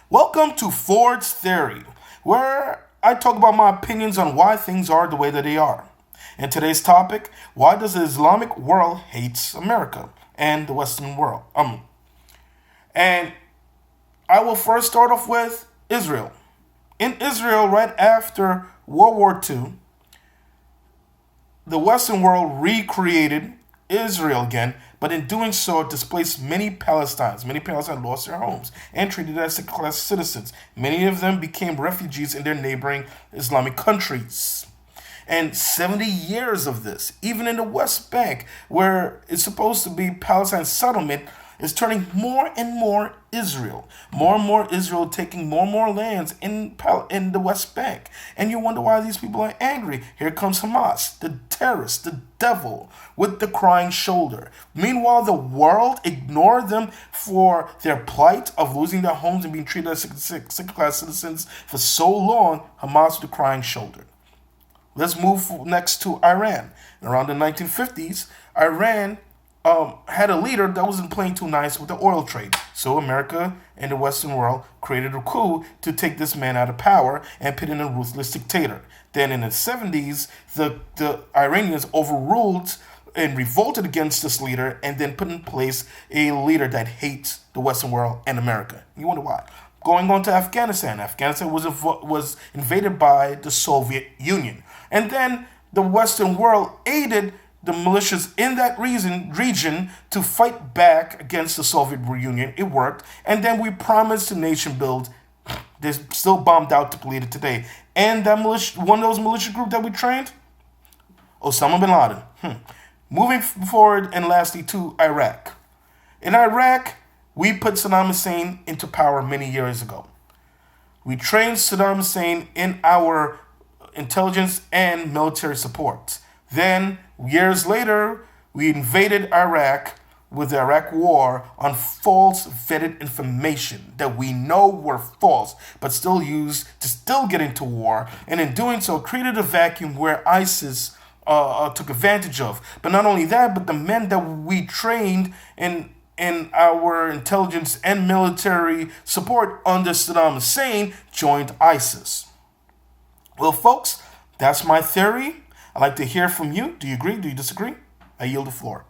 Welcome to Ford's Theory, where I talk about my opinions on why things are the way that they are. In today's topic, why does the Islamic world hates America and the Western world? And I will first start off with Israel. In Israel, right after World War II, the Western world recreated Israel again, but in doing so, it displaced many Palestinians. Many Palestinians lost their homes and treated as second-class citizens. Many of them became refugees in their neighboring Islamic countries. And 70 years of this, even in the West Bank, where it's supposed to be Palestine settlement, is turning more and more Israel. More and more Israel taking more and more lands in the West Bank. And you wonder why these people are angry. Here comes Hamas, the terrorist, the devil, with the crying shoulder. Meanwhile, the world ignored them for their plight of losing their homes and being treated as second-class citizens for so long. Hamas with the crying shoulder. Let's move next to Iran. Around the 1950s, Iran had a leader that wasn't playing too nice with the oil trade. So America and the Western world created a coup to take this man out of power and put in a ruthless dictator. Then in the 70s, the Iranians overruled and revolted against this leader and then put in place a leader that hates the Western world and America. You wonder why. Going on to Afghanistan. Afghanistan was invaded by the Soviet Union. And then the Western world aided the militias in that region to fight back against the Soviet Union. It worked. And then we promised the nation build. They're still bombed out depleted today. And that one of those militia group that we trained? Osama bin Laden. Moving forward and lastly to Iraq. In Iraq, we put Saddam Hussein into power many years ago. We trained Saddam Hussein in our intelligence and military support. Then, years later, we invaded Iraq with the Iraq War on false vetted information that we know were false, but still used to still get into war. And in doing so, created a vacuum where ISIS took advantage of. But not only that, but the men that we trained in our intelligence and military support under Saddam Hussein joined ISIS. Well, folks, that's my theory. I'd like to hear from you. Do you agree? Do you disagree? I yield the floor.